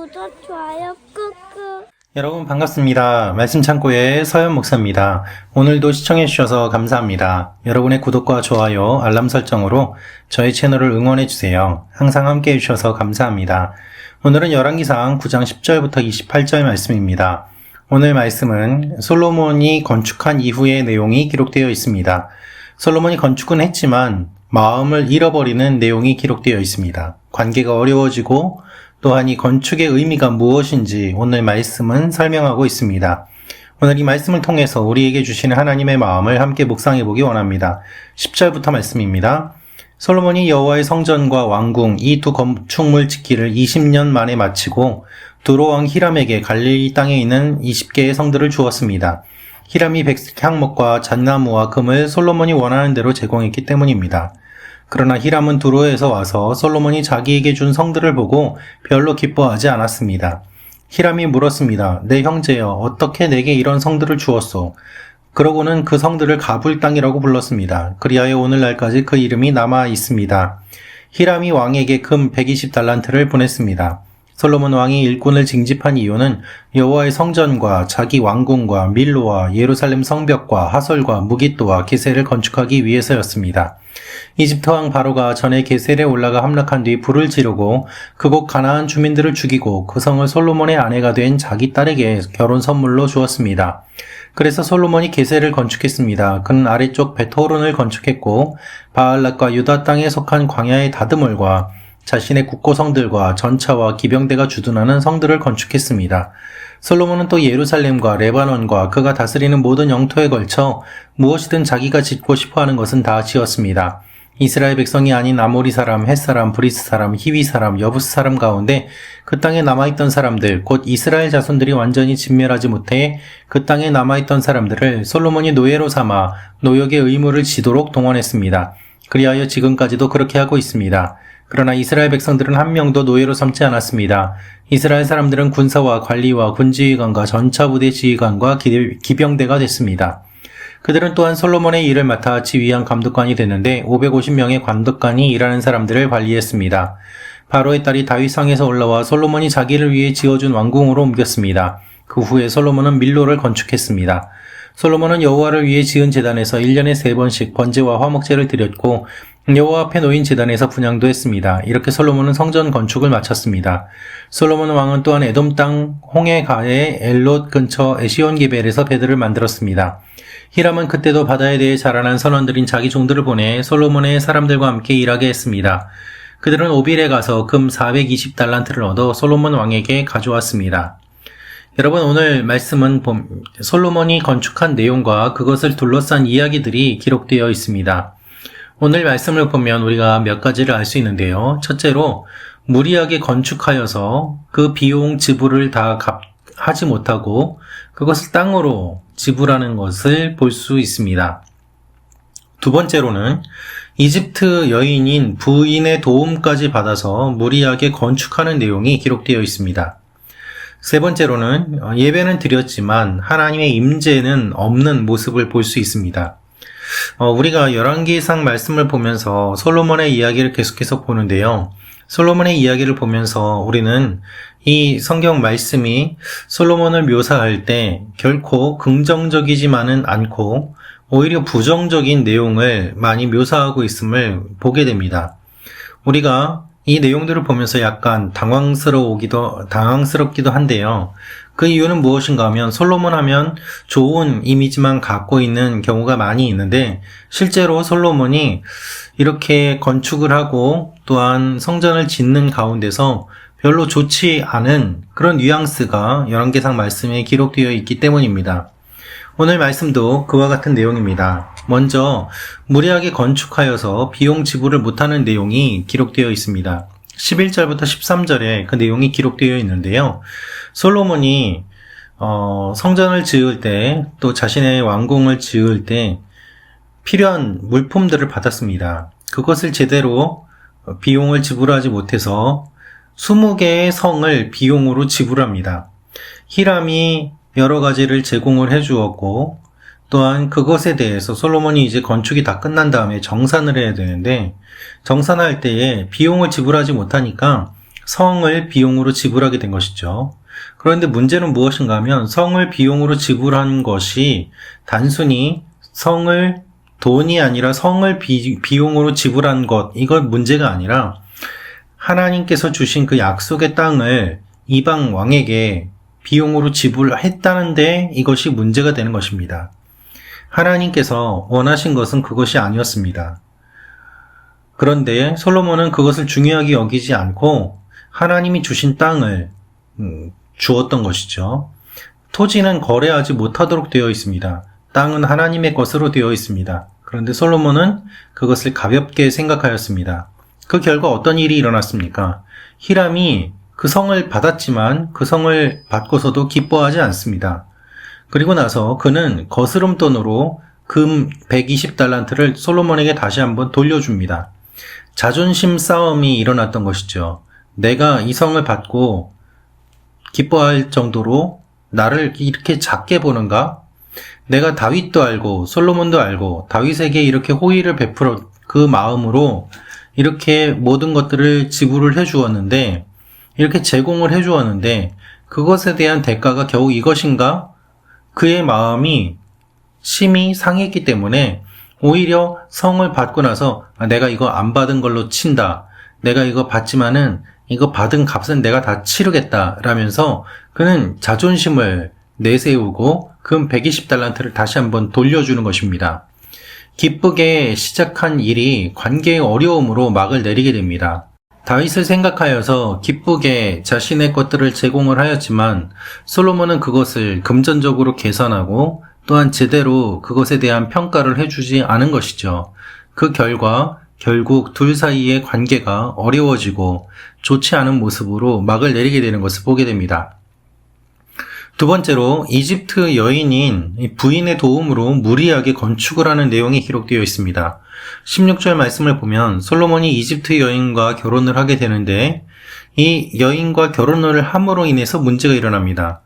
구독, 좋아요 꾹꾹. 여러분 반갑습니다. 말씀창고의 서현 목사입니다. 오늘도 시청해주셔서 감사합니다. 여러분의 구독과 좋아요, 알람 설정으로 저희 채널을 응원해주세요. 항상 함께 해주셔서 감사합니다. 오늘은 열왕기상 9장 10절부터 28절 말씀입니다. 오늘 말씀은 솔로몬이 건축한 이후의 내용이 기록되어 있습니다. 솔로몬이 건축은 했지만 마음을 잃어버리는 내용이 기록되어 있습니다. 관계가 어려워지고 또한 이 건축의 의미가 무엇인지 오늘 말씀은 설명하고 있습니다. 오늘 이 말씀을 통해서 우리에게 주시는 하나님의 마음을 함께 묵상해 보기 원합니다. 10절부터 말씀입니다. 솔로몬이 여호와의 성전과 왕궁 이 두 건축물 짓기를 20년 만에 마치고 두로 왕 히람에게 갈릴리 땅에 있는 20개의 성들을 주었습니다. 히람이 백색 향목과 잣나무와 금을 솔로몬이 원하는 대로 제공했기 때문입니다. 그러나 히람은 두로에서 와서 솔로몬이 자기에게 준 성들을 보고 별로 기뻐하지 않았습니다. 히람이 물었습니다. 내 형제여, 어떻게 내게 이런 성들을 주었소? 그러고는 그 성들을 가불 땅이라고 불렀습니다. 그리하여 오늘날까지 그 이름이 남아 있습니다. 히람이 왕에게 금 120달란트를 보냈습니다. 솔로몬 왕이 일꾼을 징집한 이유는 여호와의 성전과 자기 왕궁과 밀로와 예루살렘 성벽과 하솔과 무깃도와 게셀을 건축하기 위해서였습니다. 이집트 왕 바로가 전에 게셀에 올라가 함락한 뒤 불을 지르고 그곳 가나안 주민들을 죽이고 그 성을 솔로몬의 아내가 된 자기 딸에게 결혼 선물로 주었습니다. 그래서 솔로몬이 게셀을 건축했습니다. 그는 아래쪽 베토론을 건축했고 바알락과 유다 땅에 속한 광야의 다드몰과 자신의 국고성들과 전차와 기병대가 주둔하는 성들을 건축했습니다. 솔로몬은 또 예루살렘과 레바논과 그가 다스리는 모든 영토에 걸쳐 무엇이든 자기가 짓고 싶어하는 것은 다 지었습니다. 이스라엘 백성이 아닌 아모리 사람, 헷 사람, 브리스 사람, 히위 사람, 여부스 사람 가운데 그 땅에 남아있던 사람들, 곧 이스라엘 자손들이 완전히 진멸하지 못해 그 땅에 남아있던 사람들을 솔로몬이 노예로 삼아 노역의 의무를 지도록 동원했습니다. 그리하여 지금까지도 그렇게 하고 있습니다. 그러나 이스라엘 백성들은 한 명도 노예로 삼지 않았습니다. 이스라엘 사람들은 군사와 관리와 군지휘관과 전차부대 지휘관과 기병대가 됐습니다. 그들은 또한 솔로몬의 일을 맡아 지휘한 감독관이 됐는데 550명의 감독관이 일하는 사람들을 관리했습니다. 바로의 딸이 다윗상에서 올라와 솔로몬이 자기를 위해 지어준 왕궁으로 옮겼습니다. 그 후에 솔로몬은 밀로를 건축했습니다. 솔로몬은 여호와를 위해 지은 제단에서 1년에 3번씩 번제와 화목제를 드렸고 여호와 앞에 놓인 제단에서 분향도 했습니다. 이렇게 솔로몬은 성전 건축을 마쳤습니다. 솔로몬 왕은 또한 에돔 땅 홍해가의 엘롯 근처 에시온게벨에서 배들을 만들었습니다. 히람은 그때도 바다에 대해 자라난 선원들인 자기 종들을 보내 솔로몬의 사람들과 함께 일하게 했습니다. 그들은 오빌에 가서 금 420달란트를 얻어 솔로몬 왕에게 가져왔습니다. 여러분, 오늘 말씀은 솔로몬이 건축한 내용과 그것을 둘러싼 이야기들이 기록되어 있습니다. 오늘 말씀을 보면 우리가 몇 가지를 알 수 있는데요. 첫째로 무리하게 건축하여서 그 비용 지불을 다 하지 못하고 그것을 땅으로 지불하는 것을 볼 수 있습니다. 두 번째로는 이집트 여인인 부인의 도움까지 받아서 무리하게 건축하는 내용이 기록되어 있습니다. 세 번째로는 예배는 드렸지만 하나님의 임재는 없는 모습을 볼 수 있습니다. 우리가 열왕기상 말씀을 보면서 솔로몬의 이야기를 계속해서 보는데요. 솔로몬의 이야기를 보면서 우리는 이 성경 말씀이 솔로몬을 묘사할 때 결코 긍정적이지만은 않고 오히려 부정적인 내용을 많이 묘사하고 있음을 보게 됩니다. 우리가 이 내용들을 보면서 약간 당황스럽기도 한데요. 그 이유는 무엇인가 하면 솔로몬 하면 좋은 이미지만 갖고 있는 경우가 많이 있는데 실제로 솔로몬이 이렇게 건축을 하고 또한 성전을 짓는 가운데서 별로 좋지 않은 그런 뉘앙스가 열왕기상 말씀에 기록되어 있기 때문입니다. 오늘 말씀도 그와 같은 내용입니다. 먼저 무리하게 건축하여서 비용 지불을 못하는 내용이 기록되어 있습니다. 11절부터 13절에 그 내용이 기록되어 있는데요. 솔로몬이 성전을 지을 때 또 자신의 왕궁을 지을 때 필요한 물품들을 받았습니다. 그것을 제대로 비용을 지불하지 못해서 20개의 성을 비용으로 지불합니다. 히람이 여러 가지를 제공을 해주었고 또한 그것에 대해서 솔로몬이 이제 건축이 다 끝난 다음에 정산을 해야 되는데 정산할 때에 비용을 지불하지 못하니까 성을 비용으로 지불하게 된 것이죠. 그런데 문제는 무엇인가 하면 성을 비용으로 지불한 것이 단순히 성을 돈이 아니라 성을 비용으로 지불한 것, 이건 문제가 아니라 하나님께서 주신 그 약속의 땅을 이방 왕에게 비용으로 지불했다는데 이것이 문제가 되는 것입니다. 하나님께서 원하신 것은 그것이 아니었습니다. 그런데 솔로몬은 그것을 중요하게 여기지 않고 하나님이 주신 땅을 주었던 것이죠. 토지는 거래하지 못하도록 되어 있습니다. 땅은 하나님의 것으로 되어 있습니다. 그런데 솔로몬은 그것을 가볍게 생각하였습니다. 그 결과 어떤 일이 일어났습니까? 히람이 그 성을 받았지만 그 성을 받고서도 기뻐하지 않습니다. 그리고 나서 그는 거스름돈으로 금 120달란트를 솔로몬에게 다시 한번 돌려줍니다. 자존심 싸움이 일어났던 것이죠. 내가 이 성을 받고 기뻐할 정도로 나를 이렇게 작게 보는가? 내가 다윗도 알고 솔로몬도 알고 다윗에게 이렇게 호의를 베풀어 그 마음으로 이렇게 모든 것들을 지불을 해주었는데, 이렇게 제공을 해주었는데 그것에 대한 대가가 겨우 이것인가? 그의 마음이 심히 상했기 때문에 오히려 성을 받고 나서 내가 이거 안 받은 걸로 친다. 내가 이거 받지만은 이거 받은 값은 내가 다 치르겠다 라면서 그는 자존심을 내세우고 금 120달란트를 다시 한번 돌려주는 것입니다. 기쁘게 시작한 일이 관계의 어려움으로 막을 내리게 됩니다. 다윗을 생각하여서 기쁘게 자신의 것들을 제공을 하였지만 솔로몬은 그것을 금전적으로 계산하고 또한 제대로 그것에 대한 평가를 해주지 않은 것이죠. 그 결과 결국 둘 사이의 관계가 어려워지고 좋지 않은 모습으로 막을 내리게 되는 것을 보게 됩니다. 두 번째로 이집트 여인인 부인의 도움으로 무리하게 건축을 하는 내용이 기록되어 있습니다. 16절 말씀을 보면 솔로몬이 이집트 여인과 결혼을 하게 되는데 이 여인과 결혼을 함으로 인해서 문제가 일어납니다.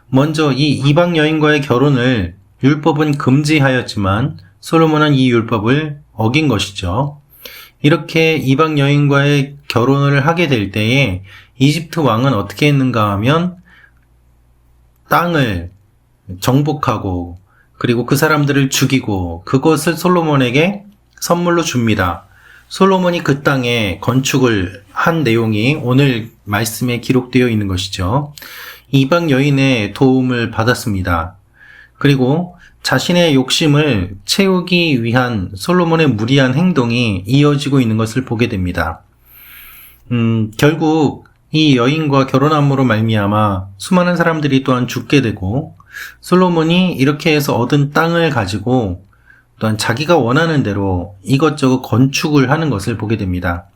먼저 이 이방 여인과의 결혼을 율법은 금지하였지만 솔로몬은 이 율법을 어긴 것이죠. 이렇게 이방 여인과의 결혼을 하게 될 때에 이집트 왕은 어떻게 했는가 하면 땅을 정복하고 그리고 그 사람들을 죽이고 그것을 솔로몬에게 선물로 줍니다. 솔로몬이 그 땅에 건축을 한 내용이 오늘 말씀에 기록되어 있는 것이죠. 이방 여인의 도움을 받았습니다. 그리고 자신의 욕심을 채우기 위한 솔로몬의 무리한 행동이 이어지고 있는 것을 보게 됩니다. 결국 이 여인과 결혼함으로 말미암아 수많은 사람들이 또한 죽게 되고 솔로몬이 이렇게 해서 얻은 땅을 가지고 또한 자기가 원하는 대로 이것저것 건축을 하는 것을 보게 됩니다.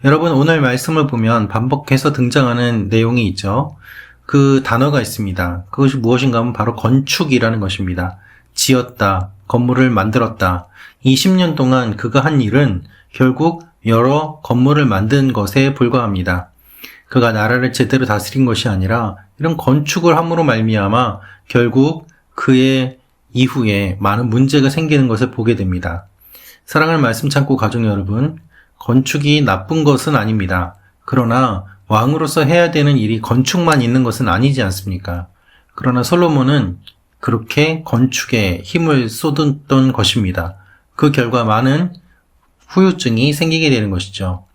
여러분 오늘 말씀을 보면 반복해서 등장하는 내용이 있죠. 그 단어가 있습니다. 그것이 무엇인가 하면 바로 건축이라는 것입니다. 지었다, 건물을 만들었다. 20년 동안 그가 한 일은 결국 여러 건물을 만든 것에 불과합니다. 그가 나라를 제대로 다스린 것이 아니라 이런 건축을 함으로 말미암아 결국 그의 이후에 많은 문제가 생기는 것을 보게 됩니다. 사랑하는 말씀 참고 가족 여러분, 건축이 나쁜 것은 아닙니다. 그러나 왕으로서 해야 되는 일이 건축만 있는 것은 아니지 않습니까? 그러나 솔로몬은 그렇게 건축에 힘을 쏟았던 것입니다. 그 결과 많은 후유증이 생기게 되는 것이죠.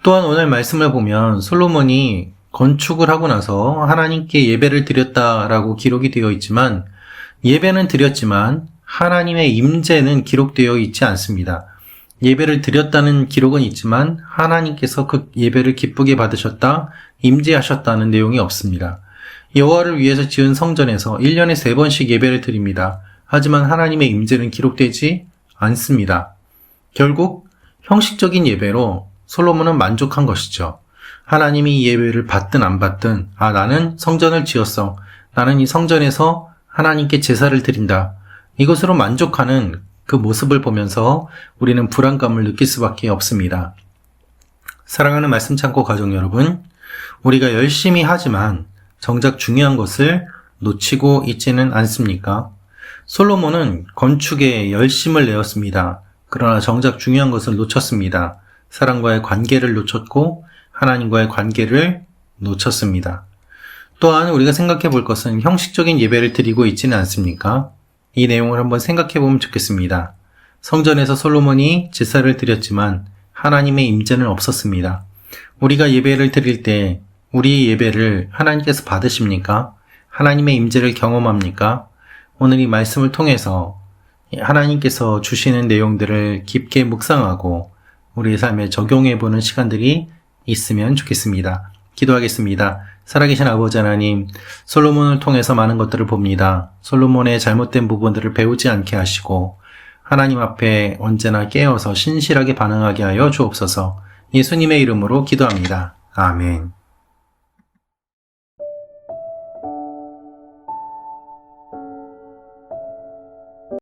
또한 오늘 말씀을 보면 솔로몬이 건축을 하고 나서 하나님께 예배를 드렸다라고 기록이 되어 있지만 예배는 드렸지만 하나님의 임재는 기록되어 있지 않습니다. 예배를 드렸다는 기록은 있지만 하나님께서 그 예배를 기쁘게 받으셨다, 임재하셨다는 내용이 없습니다. 여호와를 위해서 지은 성전에서 1년에 3번씩 예배를 드립니다. 하지만 하나님의 임재는 기록되지 않습니다. 결국 형식적인 예배로 솔로몬은 만족한 것이죠. 하나님이 이 예배를 받든 안 받든 나는 성전을 지었어. 나는 이 성전에서 하나님께 제사를 드린다. 이것으로 만족하는 그 모습을 보면서 우리는 불안감을 느낄 수밖에 없습니다. 사랑하는 말씀 참고 가족 여러분, 우리가 열심히 하지만 정작 중요한 것을 놓치고 있지는 않습니까? 솔로몬은 건축에 열심을 내었습니다. 그러나 정작 중요한 것을 놓쳤습니다. 사람과의 관계를 놓쳤고 하나님과의 관계를 놓쳤습니다. 또한 우리가 생각해 볼 것은 형식적인 예배를 드리고 있지는 않습니까? 이 내용을 한번 생각해 보면 좋겠습니다. 성전에서 솔로몬이 제사를 드렸지만 하나님의 임재는 없었습니다. 우리가 예배를 드릴 때 우리의 예배를 하나님께서 받으십니까? 하나님의 임재를 경험합니까? 오늘 이 말씀을 통해서 하나님께서 주시는 내용들을 깊게 묵상하고 우리의 삶에 적용해보는 시간들이 있으면 좋겠습니다. 기도하겠습니다. 살아계신 아버지 하나님, 솔로몬을 통해서 많은 것들을 봅니다. 솔로몬의 잘못된 부분들을 배우지 않게 하시고 하나님 앞에 언제나 깨어서 신실하게 반응하게 하여 주옵소서. 예수님의 이름으로 기도합니다. 아멘.